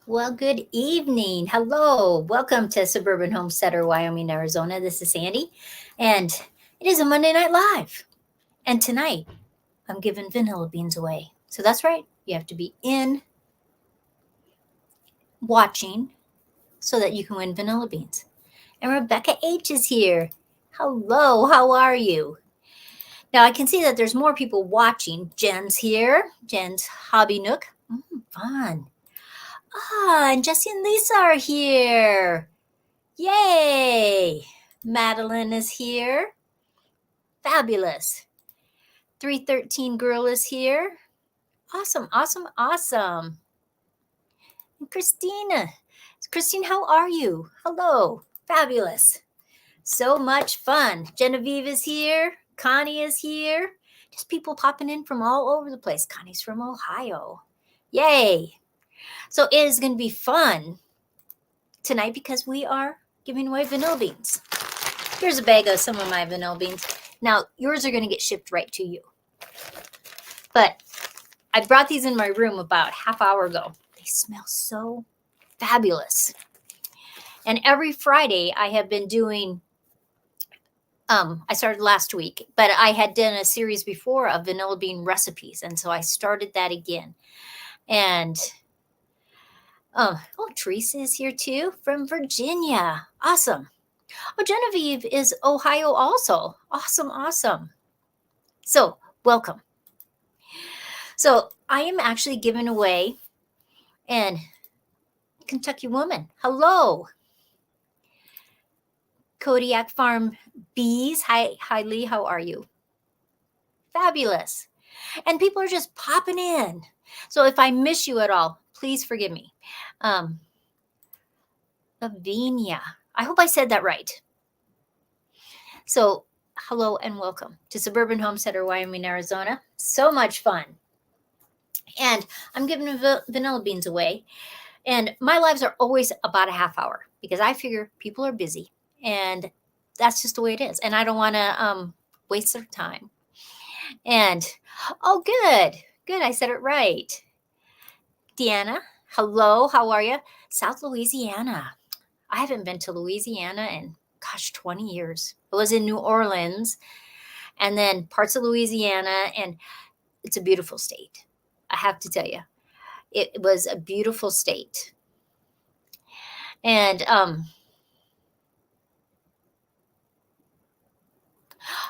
Well, good evening. Hello. Welcome to Suburban Homesteader, Wyoming, Arizona. This is Sandi, and it is a Monday Night Live. And tonight, I'm giving vanilla beans away. So that's right. You have to be in watching so that you can win vanilla beans. And Rebecca H is here. Hello. How are you? Now, I can see that there's more people watching. Jen's here. Jen's Hobby Nook. Fun. And Jesse and Lisa are here. Yay! Madeline is here. Fabulous. 313 girl is here. Awesome, awesome, awesome. And Christina. Christine, how are you? Hello. Fabulous. So much fun. Genevieve is here. Connie is here. Just people popping in from all over the place. Connie's from Ohio. Yay. So it is going to be fun tonight because we are giving away vanilla beans. Here's a bag of some of my vanilla beans. Now, yours are going to get shipped right to you. But I brought these in my room about half hour ago. They smell so fabulous. And every Friday I have been doing, I started last week, but I had done a series before of vanilla bean recipes. And so I started that again. And Teresa is here too from Virginia. Awesome. Oh, Genevieve is Ohio also. Awesome, awesome. So, welcome. So, I am actually giving away and Kentucky Woman. Hello. Kodiak Farm Bees. Hi, Lee. How are you? Fabulous. And people are just popping in. So, if I miss you at all, please forgive me. Lavinia. I hope I said that right. So, hello and welcome to Suburban Homesteader, Wyoming, Arizona. So much fun. And I'm giving vanilla beans away. And my lives are always about a half hour because I figure people are busy. And that's just the way it is. And I don't want to waste their time. And, oh, good. Good. I said it right. Deanna, hello. How are you? South Louisiana. I haven't been to Louisiana in, 20 years. I was in New Orleans and then parts of Louisiana, and it's a beautiful state. I have to tell you, it was a beautiful state. And,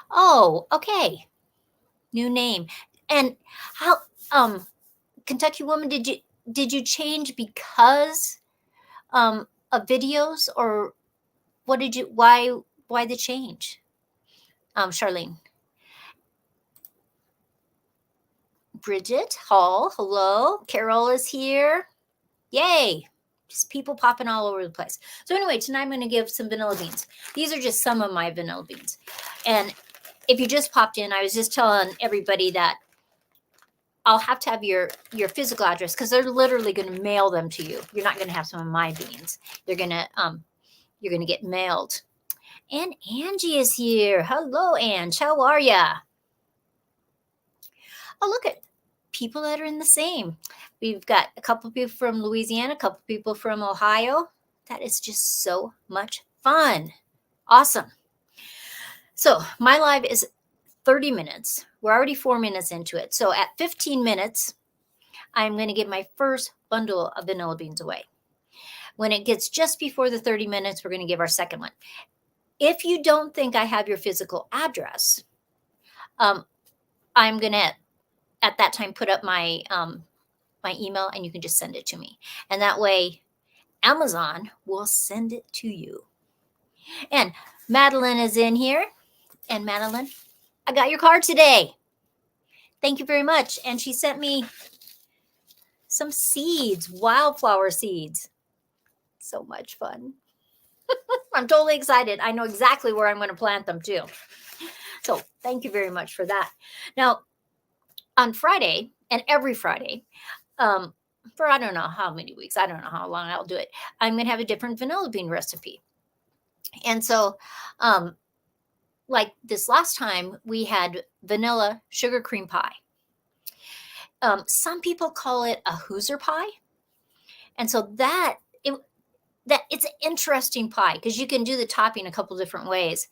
oh, okay. New name. And how, Kentucky Woman, did you change because, of videos, or what did you, why the change? Charlene. Bridget Hall, hello. Carol is here. Yay. Just people popping all over the place. So anyway, tonight I'm going to give some vanilla beans. These are just some of my vanilla beans. And if you just popped in, I was just telling everybody that I'll have to have your physical address because they're literally going to mail them to you. You're not going to have some of my beans. You're going to get mailed. And Angie is here. Hello, Ange. How are ya? Oh, look at people that are in the same. We've got a couple people from Louisiana, a couple people from Ohio. That is just so much fun. Awesome. So my live is 30 minutes. We're already 4 minutes into it. So at 15 minutes, I'm going to give my first bundle of vanilla beans away. When it gets just before the 30 minutes, we're going to give our second one. If you don't think I have your physical address, I'm going to, at that time, put up my my email, and you can just send it to me. And that way, Amazon will send it to you. And Madeline is in here. And Madeline, I got your card today. Thank you very much. And she sent me some seeds, wildflower seeds. So much fun. I'm totally excited. I know exactly where I'm going to plant them too. So thank you very much for that. Now, on Friday, and every Friday, for I don't know how many weeks, I don't know how long I'll do it, I'm going to have a different vanilla bean recipe. And so, like this last time, we had vanilla sugar cream pie. Some people call it a Hoosier pie. And so it's an interesting pie because you can do the topping a couple different ways.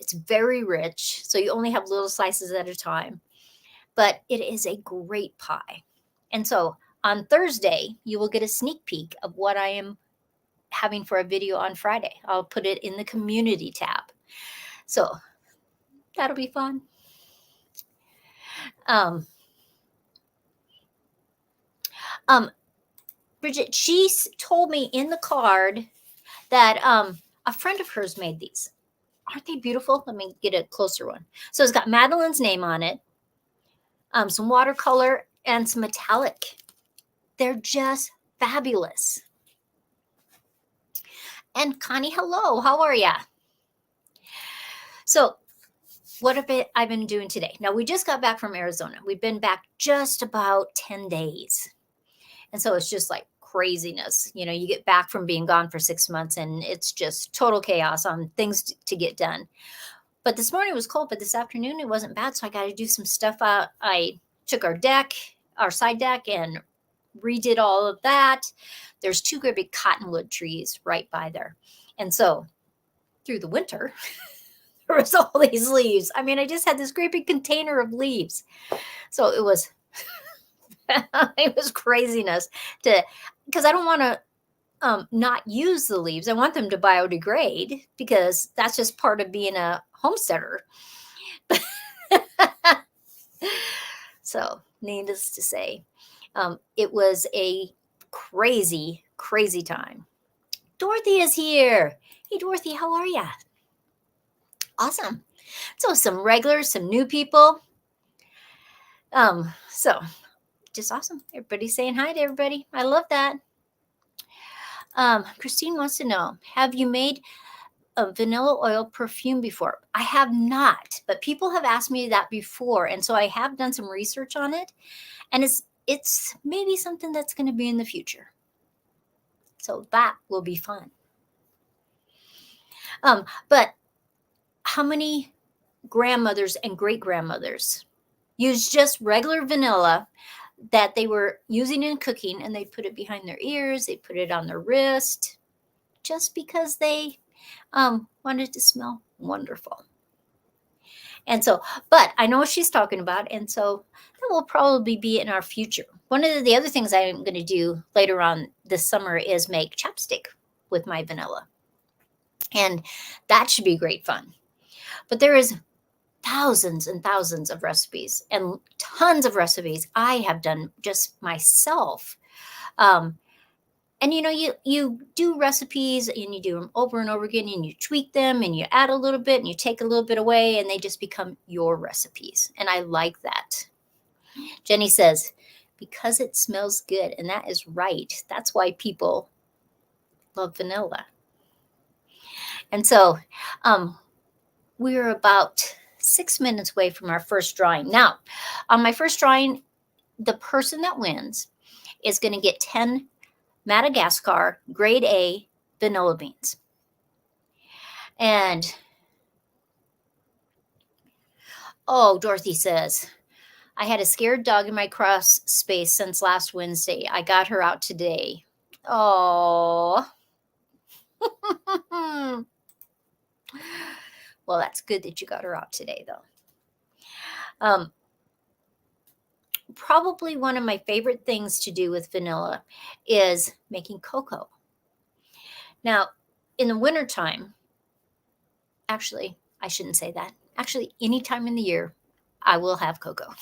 It's very rich, so you only have little slices at a time, but it is a great pie. And so on Thursday, you will get a sneak peek of what I am having for a video on Friday. I'll put it in the community tab. So that'll be fun. Bridget, she told me in the card that a friend of hers made these. Aren't they beautiful? Let me get a closer one. So it's got Madeline's name on it, some watercolor, and some metallic. They're just fabulous. And Connie, hello. How are ya? So what have I been doing today? Now, we just got back from Arizona. We've been back just about 10 days. And so it's just like craziness. You know, you get back from being gone for 6 months and it's just total chaos on things to get done. But this morning was cold, but this afternoon it wasn't bad. So I got to do some stuff out. I took our side deck, and redid all of that. There's 2 great big cottonwood trees right by there. And so through the winter, there was all these leaves. I mean, I just had this great big container of leaves. So it was, it was craziness because I don't want to not use the leaves. I want them to biodegrade because that's just part of being a homesteader. So needless to say, it was a crazy, crazy time. Dorothy is here. Hey, Dorothy, how are ya? Awesome. So some regulars, some new people. So just awesome. Everybody's saying hi to everybody. I love that. Christine wants to know, have you made a vanilla oil perfume before? I have not, but people have asked me that before. And so I have done some research on it, and it's maybe something that's going to be in the future. So that will be fun. But how many grandmothers and great grandmothers use just regular vanilla that they were using in cooking, and they put it behind their ears, they put it on their wrist, just because they wanted to smell wonderful. And so, but I know what she's talking about, and so that will probably be in our future. One of the other things I'm going to do later on this summer is make chapstick with my vanilla, and that should be great fun. But there is thousands and thousands of recipes and tons of recipes I have done just myself. And you know, you do recipes and you do them over and over again, and you tweak them and you add a little bit and you take a little bit away, and they just become your recipes. And I like that. Jenny says, because it smells good. And that is right. That's why people love vanilla. And so we're about 6 minutes away from our first drawing. Now, on my first drawing, the person that wins is going to get 10 Madagascar grade A vanilla beans. And, oh, Dorothy says, I had a scared dog in my cross space since last Wednesday. I got her out today. Oh. Well, that's good that you got her out today, though. Probably one of my favorite things to do with vanilla is making cocoa. Now, in the wintertime, actually, I shouldn't say that. Actually, any time in the year, I will have cocoa.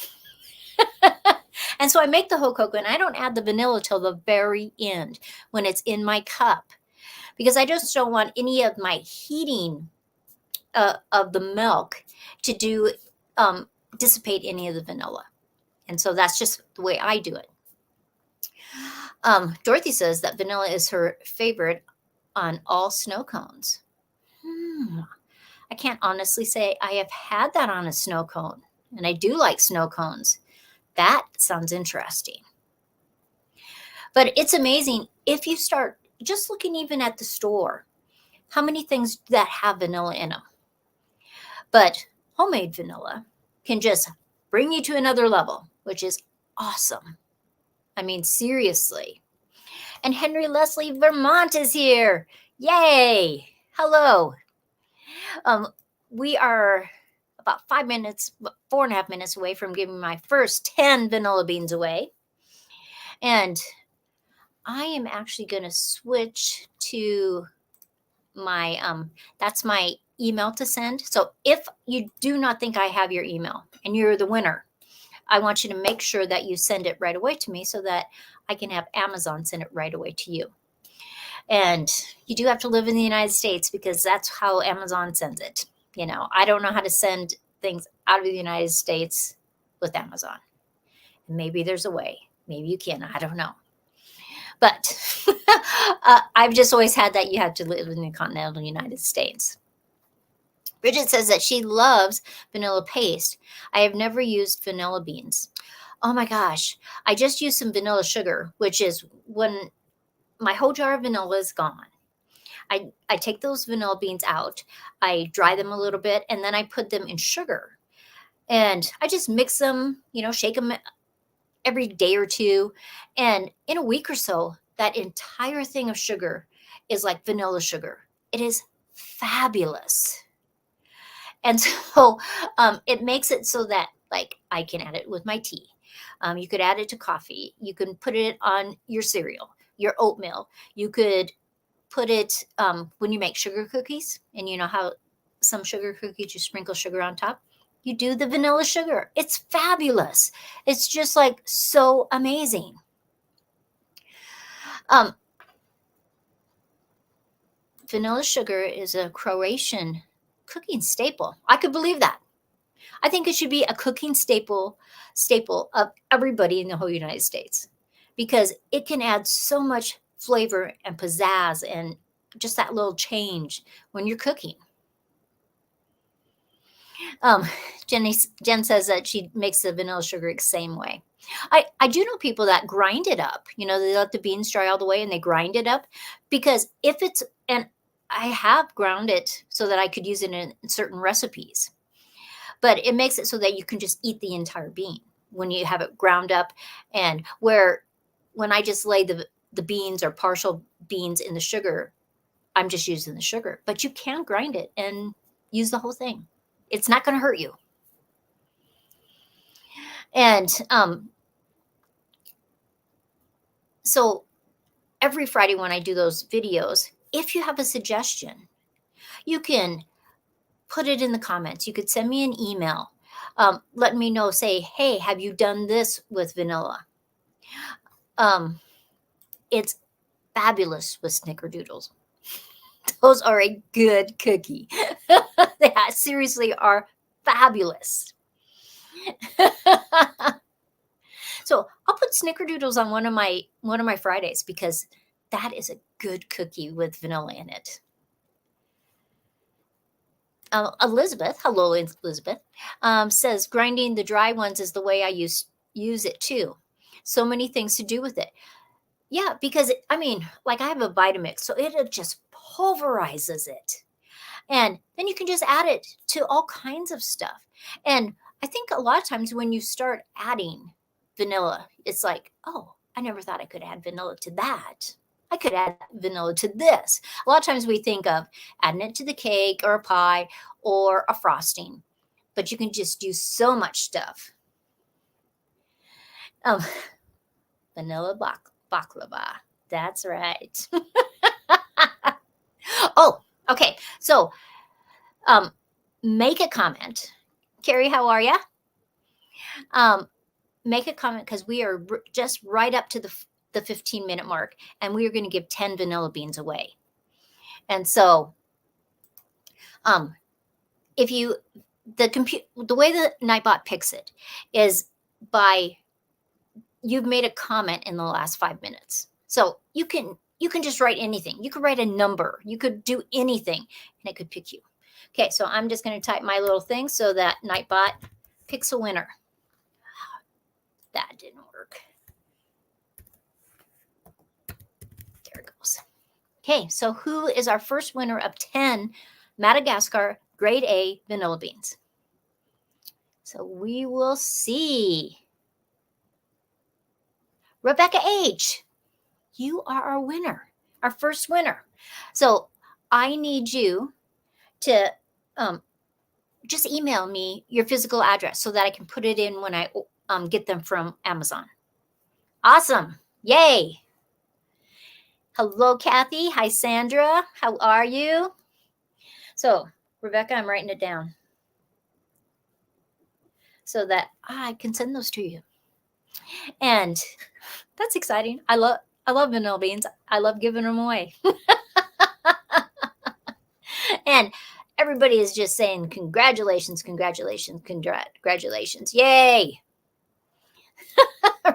And so I make the whole cocoa, and I don't add the vanilla till the very end when it's in my cup, because I just don't want any of my heating of the milk to dissipate any of the vanilla. And so that's just the way I do it. Dorothy says that vanilla is her favorite on all snow cones. I can't honestly say I have had that on a snow cone, and I do like snow cones. That sounds interesting. But it's amazing if you start just looking even at the store, how many things that have vanilla in them. But homemade vanilla can just bring you to another level, which is awesome. I mean, seriously. And Henry Leslie Vermont is here. Yay. Hello. We are about 5 minutes, 4.5 minutes away from giving my first 10 vanilla beans away. And I am actually going to switch to my, that's my email to send. So if you do not think I have your email and you're the winner, I want you to make sure that you send it right away to me so that I can have Amazon send it right away to you. And you do have to live in the United States because that's how Amazon sends it. You know, I don't know how to send things out of the United States with Amazon. Maybe there's a way. Maybe you can. I don't know. But I've just always had that you have to live in the continental United States. Bridget says that she loves vanilla paste. I have never used vanilla beans. Oh my gosh. I just used some vanilla sugar, which is when my whole jar of vanilla is gone. I take those vanilla beans out, I dry them a little bit, and then I put them in sugar. And I just mix them, you know, shake them every day or two. And in a week or so, that entire thing of sugar is like vanilla sugar. It is fabulous. And so it makes it so that like I can add it with my tea. You could add it to coffee. You can put it on your cereal, your oatmeal. You could put it when you make sugar cookies, and you know how some sugar cookies you sprinkle sugar on top. You do the vanilla sugar. It's fabulous. It's just like so amazing. Vanilla sugar is a Croatian cooking staple. I could believe that. I think it should be a cooking staple of everybody in the whole United States because it can add so much flavor and pizzazz and just that little change when you're cooking. Jen says that she makes the vanilla sugar the same way. I do know people that grind it up. You know, they let the beans dry all the way and they grind it up because if it's, and I have ground it so that I could use it in certain recipes, but it makes it so that you can just eat the entire bean when you have it ground up. And when I just lay the beans or partial beans in the sugar, I'm just using the sugar, but you can grind it and use the whole thing. It's not going to hurt you. And so every Friday when I do those videos, if you have a suggestion, you can put it in the comments. You could send me an email. Let me know, say, hey, have you done this with vanilla? It's fabulous with snickerdoodles. Those are a good cookie. They seriously are fabulous. So I'll put snickerdoodles on one of my Fridays because that is a good cookie with vanilla in it. Elizabeth, hello Elizabeth, says grinding the dry ones is the way I use it too. So many things to do with it. Yeah, because I mean, like I have a Vitamix, so it just pulverizes it. And then you can just add it to all kinds of stuff. And I think a lot of times when you start adding vanilla, it's like, oh, I never thought I could add vanilla to that. I could add vanilla to this. A lot of times we think of adding it to the cake or a pie or a frosting, but you can just do so much stuff. Vanilla baklava. That's right. Oh, okay. So make a comment. Carrie, how are you? Make a comment because we are just right up to the 15-minute mark, and we are going to give 10 vanilla beans away. And so if you, the way the Nightbot picks it is by you've made a comment in the last 5 minutes. So you can just write anything. You could write a number. You could do anything, and it could pick you. Okay, so I'm just going to type my little thing so that Nightbot picks a winner. That didn't work. There it goes. Okay, so who is our first winner of 10 Madagascar grade A vanilla beans? So we will see. Rebecca H. you are our winner, our first winner. So I need you to just email me your physical address so that I can put it in when I get them from Amazon. Awesome. Yay. Hello, Kathy. Hi, Sandra. How are you? So, Rebecca, I'm writing it down so that I can send those to you. And that's exciting. I love vanilla beans. I love giving them away. And everybody is just saying congratulations, congratulations, congratulations. Yay.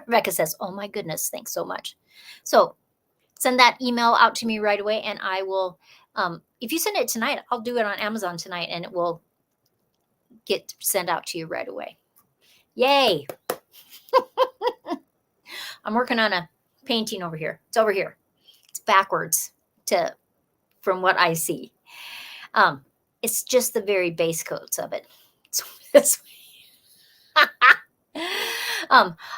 Rebecca says, oh my goodness, thanks so much. So send that email out to me right away, and I will, if you send it tonight, I'll do it on Amazon tonight, and it will get sent out to you right away. Yay. I'm working on a painting over here. It's over here. It's backwards from what I see. It's just the very base coats of it. So this way.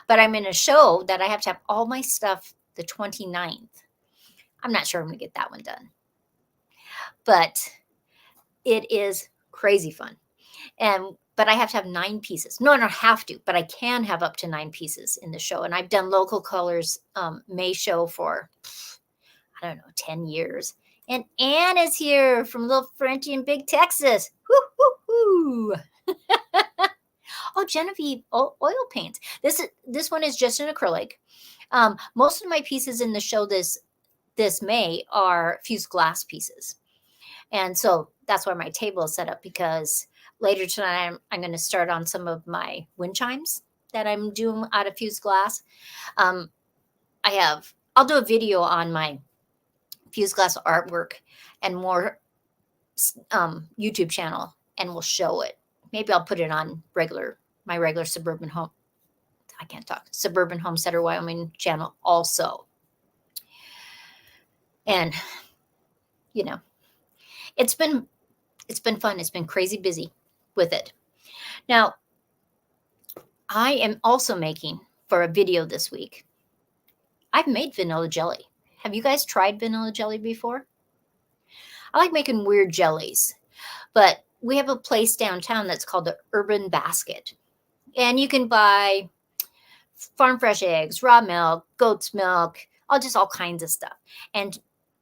But I'm in a show that I have to have all my stuff the 29th. I'm not sure I'm going to get that one done. But it is crazy fun. But I have to have 9 pieces. No, I don't have to, but I can have up to 9 pieces in the show. And I've done Local Colors May show for, I don't know, 10 years. And Anne is here from Little Frenchy in Big Texas. Woo, woo, woo. Oh, Genevieve oil paints. This one is just an acrylic. Most of my pieces in the show this May are fused glass pieces. And so that's why my table is set up, because later tonight I'm going to start on some of my wind chimes that I'm doing out of fused glass. I'll do a video on my fused glass artwork and more YouTube channel, and we'll show it. Maybe I'll put it on my regular Suburban Homesteader Wyoming channel also. And it's been fun. It's been crazy busy with it. Now, I am also making for a video this week. I've made vanilla jelly. Have you guys tried vanilla jelly before? I like making weird jellies, but we have a place downtown that's called the Urban Basket. And you can buy farm fresh eggs, raw milk, goat's milk, all kinds of stuff. And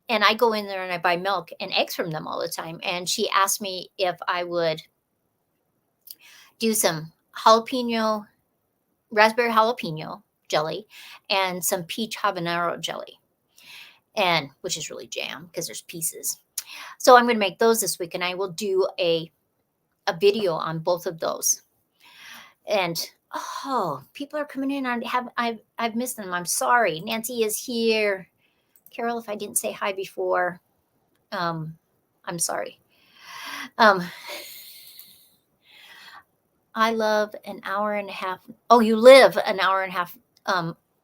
I go in there and I buy milk and eggs from them all the time. And she asked me if I would do some raspberry jalapeno jelly and some peach habanero jelly, and which is really jam because there's pieces. So I'm going to make those this week, and I will do a video on both of those. And people are coming in. I've missed them. I'm sorry. Nancy is here. Carol, if I didn't say hi before, I'm sorry. I love an hour and a half. Oh, you live an hour and a half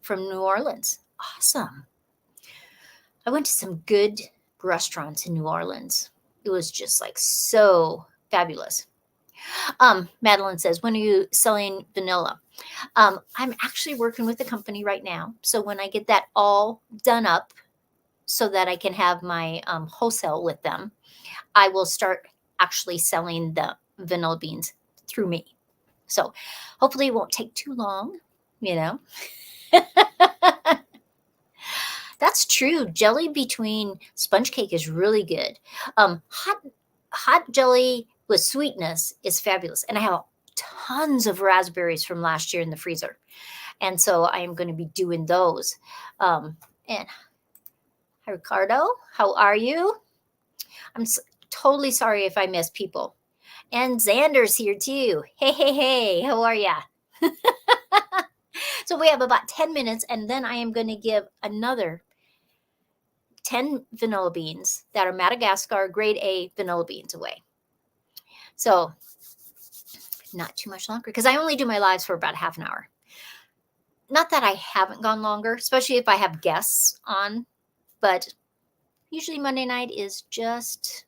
from New Orleans. Awesome. I went to some good restaurants in New Orleans. It was just like so fabulous. Madeline says, when are you selling vanilla? I'm actually working with a company right now. So when I get that all done up so that I can have my wholesale with them, I will start actually selling the vanilla beans through me. So hopefully it won't take too long, That's true. Jelly between sponge cake is really good. Hot jelly with sweetness is fabulous. And I have tons of raspberries from last year in the freezer. And so I am going to be doing those. And hi, Ricardo. How are you? I'm totally sorry if I miss people. And Xander's here too. Hey. How are ya? So we have about 10 minutes, and then I am going to give another 10 vanilla beans that are Madagascar grade A vanilla beans away. So not too much longer, because I only do my lives for about half an hour. Not that I haven't gone longer, especially if I have guests on, but usually Monday night is just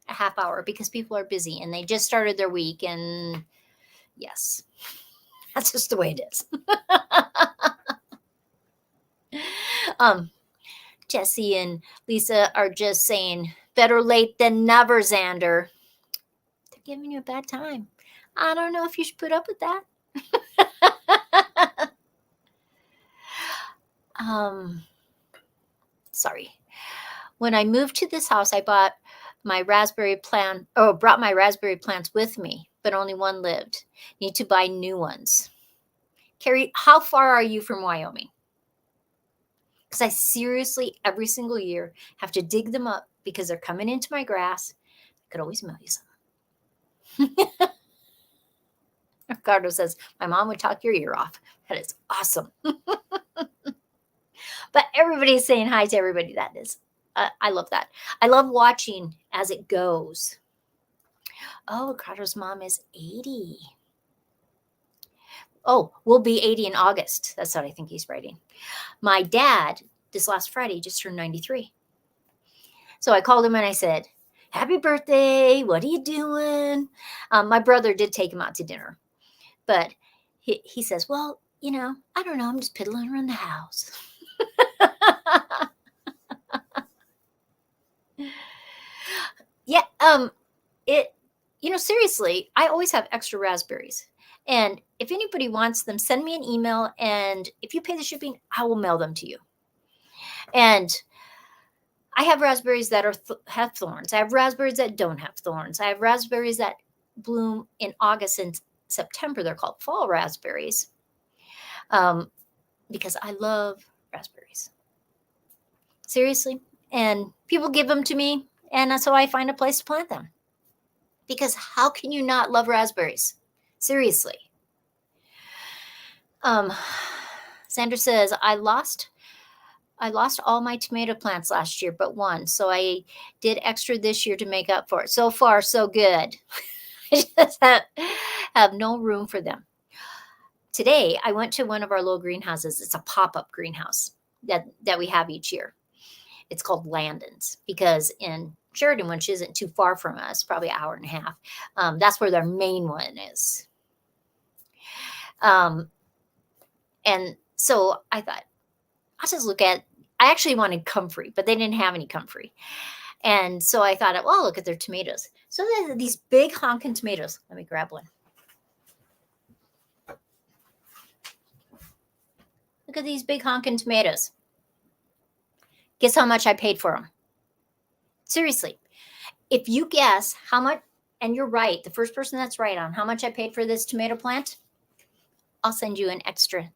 a half hour because people are busy and they just started their week, and yes, that's just the way it is. Jesse and Lisa are just saying, better late than never, Xander. They're giving you a bad time. I don't know if you should put up with that. Sorry. When I moved to this house, I brought my raspberry plants with me, but only one lived. Need to buy new ones. Carrie, how far are you from Wyoming? Because I seriously, every single year, have to dig them up because they're coming into my grass. I could always mail you some. Ricardo says, my mom would talk your ear off. That is awesome. But everybody's saying hi to everybody. That is, I love that. I love watching as it goes. Oh, Ricardo's mom is 80. Oh, we'll be 80 in August. That's what I think he's writing. My dad, this last Friday, just turned 93. So I called him and I said, happy birthday. What are you doing? My brother did take him out to dinner. But he says, well, you know, I don't know. I'm just piddling around the house. Yeah. Seriously, I always have extra raspberries. And if anybody wants them, send me an email. And if you pay the shipping, I will mail them to you. And I have raspberries that have thorns. I have raspberries that don't have thorns. I have raspberries that bloom in August and September. They're called fall raspberries. Because I love raspberries. Seriously. And people give them to me. And so I find a place to plant them. Because how can you not love raspberries? Seriously. Sandra says, I lost all my tomato plants last year, but one. So I did extra this year to make up for it. So far, so good. I just have no room for them. Today, I went to one of our little greenhouses. It's a pop-up greenhouse that we have each year. It's called Landon's because in Sheridan, which isn't too far from us, probably an hour and a half, that's where their main one is. And so I thought, I'll just look at, I actually wanted comfrey, but they didn't have any comfrey. And so I thought, well, look at their tomatoes. So there's these big honking tomatoes. Let me grab one. Look at these big honking tomatoes. Guess how much I paid for them? Seriously. If you guess how much, and you're right, the first person that's right on how much I paid for this tomato plant, I'll send you an extra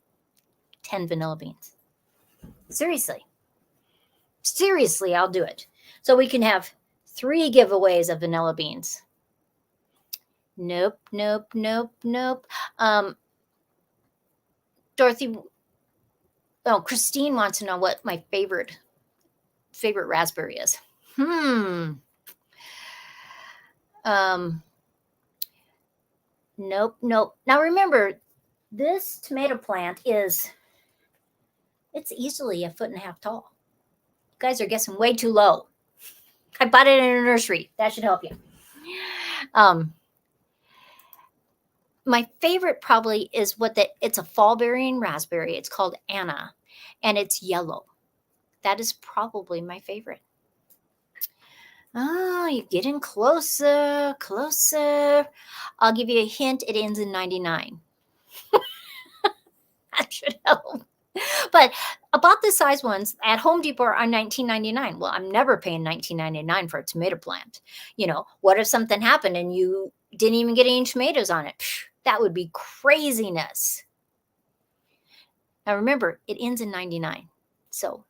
10 vanilla beans. Seriously. Seriously, I'll do it. So we can have 3 giveaways of vanilla beans. Nope. Dorothy, Christine wants to know what my favorite raspberry is. Nope. Now remember, this tomato plant it's easily 1.5 feet tall. You guys are guessing way too low. I bought it in a nursery. That should help you. My favorite probably is it's a fall-bearing raspberry. It's called Anna, and it's yellow. That is probably my favorite. Oh, you're getting closer. I'll give you a hint. It ends in 99. That should help. But about the size ones at Home Depot are $19.99. Well, I'm never paying $19.99 for a tomato plant. What if something happened and you didn't even get any tomatoes on it? That would be craziness. Now remember, it ends in 99. So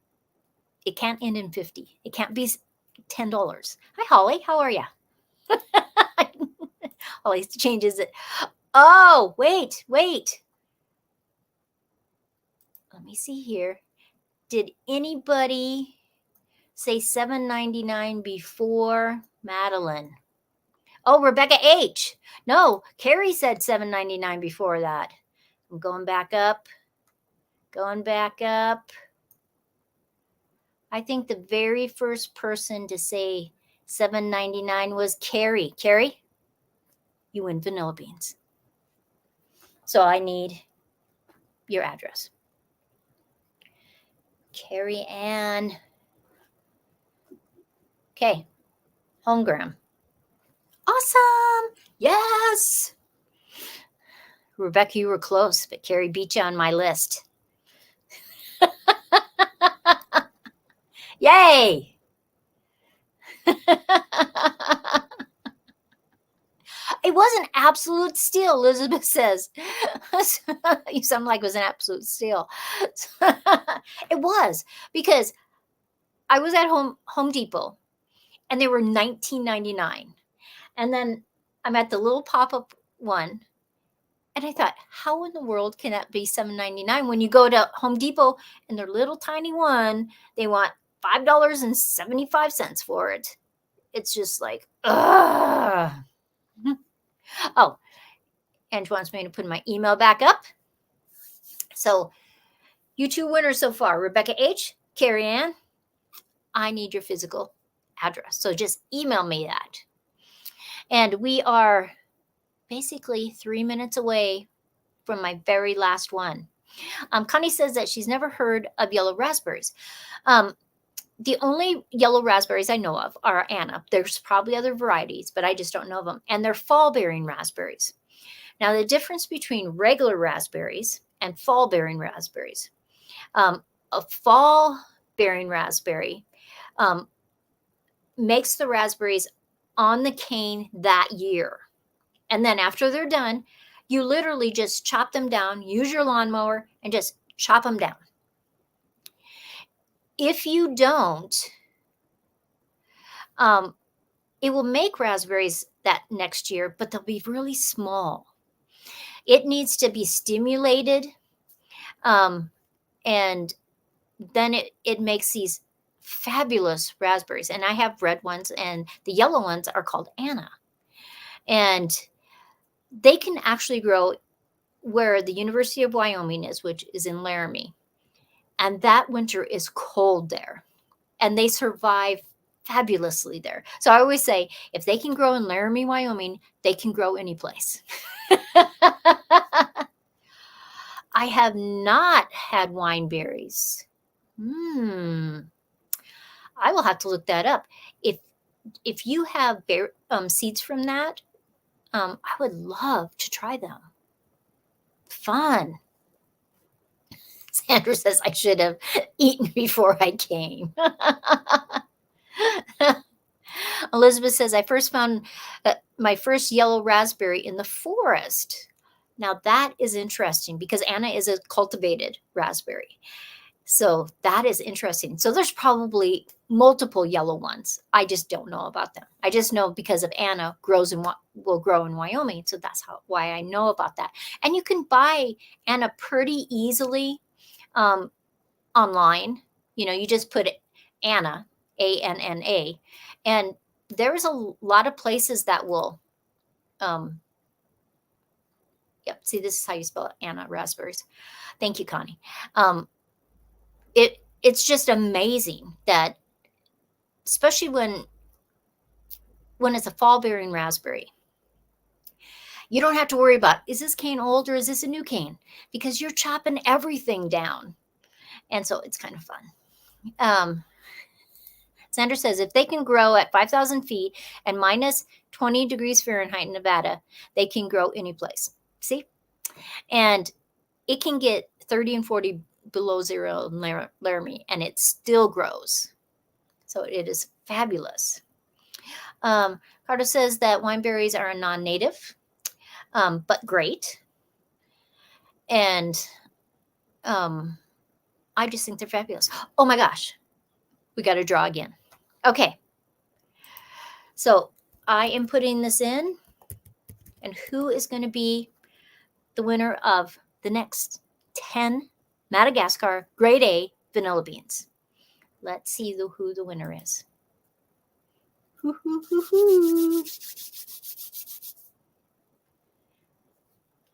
it can't end in 50. It can't be $10. Hi, Holly. How are you? Holly changes it. Oh, wait. Let me see here. Did anybody say $7.99 before Madeline? Oh, Rebecca H. No, Carrie said $7.99 before that. I'm going back up. I think the very first person to say $7.99 was Carrie. Carrie, you win vanilla beans. So I need your address. Carrie Ann. Okay. Homegram. Awesome. Yes. Rebecca, you were close, but Carrie beat you on my list. Yay. It was an absolute steal, Elizabeth says. You sound like it was an absolute steal. It was, because I was at Home Depot and they were $19.99. And then I'm at the little pop-up one. And I thought, how in the world can that be $7.99 when you go to Home Depot and their little tiny one, they want $5.75 for it. It's just like, ugh. Oh, Ange wants me to put my email back up. So you 2 winners so far, Rebecca H., Carrie Ann. I need your physical address. So just email me that. And we are basically 3 minutes away from my very last one. Connie says that she's never heard of yellow raspberries. The only yellow raspberries I know of are Anna. There's probably other varieties, but I just don't know of them. And they're fall-bearing raspberries. Now, the difference between regular raspberries and fall-bearing raspberries. A fall-bearing raspberry makes the raspberries on the cane that year. And then after they're done, you literally just chop them down, use your lawnmower, and just chop them down. If you don't, it will make raspberries that next year, but they'll be really small. It needs to be stimulated, and then it makes these fabulous raspberries. And I have red ones, and the yellow ones are called Anna. And they can actually grow where the University of Wyoming is, which is in Laramie. And that winter is cold there. And they survive fabulously there. So I always say, if they can grow in Laramie, Wyoming, they can grow any place. I have not had wine berries. I will have to look that up. If you have seeds from that, I would love to try them. Fun. Sandra says I should have eaten before I came. Elizabeth says I first found my first yellow raspberry in the forest. Now that is interesting because Anna is a cultivated raspberry. So that is interesting. So there's probably multiple yellow ones. I just don't know about them. I just know because of Anna will grow in Wyoming. So that's why I know about that. And you can buy Anna pretty easily online. You just put Anna, ANNA, and there's a lot of places that will, yep. See, this is how you spell it, Anna raspberries. Thank you, Connie. It's just amazing that, especially when it's a fall-bearing raspberry, you don't have to worry about, is this cane old or is this a new cane? Because you're chopping everything down. And so it's kind of fun. Sandra says, if they can grow at 5,000 feet and minus 20 degrees Fahrenheit in Nevada, they can grow any place. See? And it can get 30 and 40 below zero in Laramie, and it still grows. So it is fabulous. Carter says that wine berries are a non-native, but great. And I just think they're fabulous. Oh my gosh. We got to draw again. Okay. So I am putting this in. And who is going to be the winner of the next 10 Madagascar Grade A vanilla beans? Let's see who the winner is.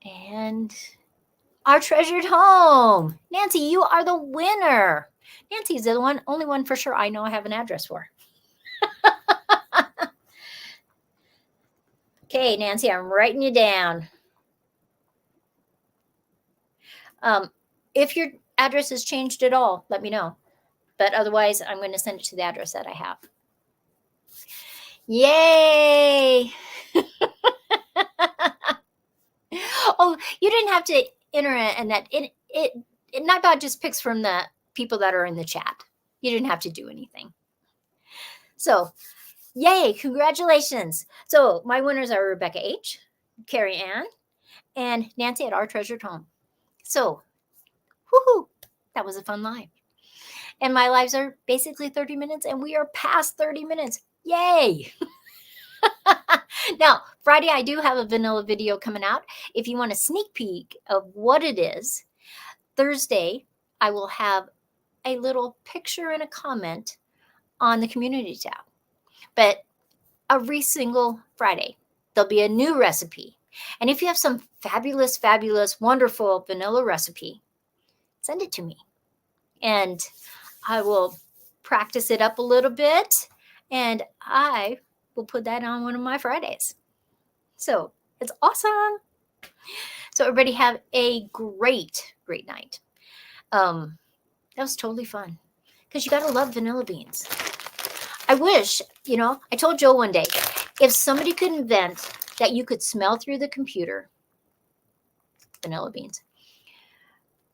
And our treasured home. Nancy, you are the winner. Nancy's the only one for sure I know I have an address for. Okay, Nancy, I'm writing you down. If your address has changed at all, let me know. But otherwise, I'm going to send it to the address that I have. Yay! Oh, you didn't have to enter it, and that it Nightbot just picks from the people that are in the chat. You didn't have to do anything. So, yay! Congratulations! So my winners are Rebecca H., Carrie Ann, and Nancy at Our Treasured Home. So, woohoo! That was a fun live. And my lives are basically 30 minutes, and we are past 30 minutes. Yay! Now, Friday, I do have a vanilla video coming out. If you want a sneak peek of what it is, Thursday, I will have a little picture and a comment on the community tab. But every single Friday, there'll be a new recipe. And if you have some fabulous, fabulous, wonderful vanilla recipe, send it to me. And I will practice it up a little bit, and I will put that on one of my Fridays. So it's awesome. So everybody have a great, great night. That was totally fun because you got to love vanilla beans. I wish, I told Joe one day, if somebody could invent that you could smell through the computer, vanilla beans,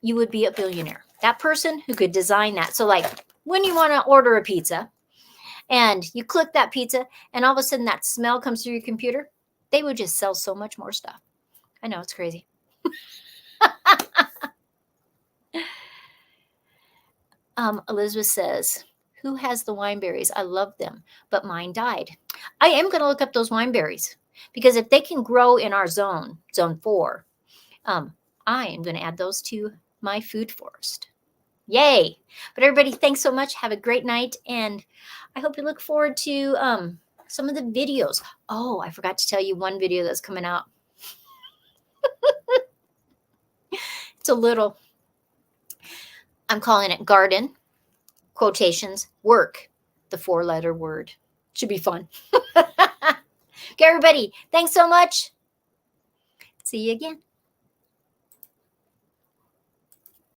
you would be a billionaire. That person who could design that. So like when you want to order a pizza and you click that pizza and all of a sudden that smell comes through your computer, they would just sell so much more stuff. I know, it's crazy. Elizabeth says, who has the wineberries? I love them, but mine died. I am going to look up those wineberries because if they can grow in our zone 4, I am going to add those to my food forest. Yay. But everybody, thanks so much. Have a great night. And I hope you look forward to some of the videos. Oh, I forgot to tell you one video that's coming out. It's a little, I'm calling it garden, quotations, work, the 4-letter word. Should be fun. Okay, everybody, thanks so much. See you again.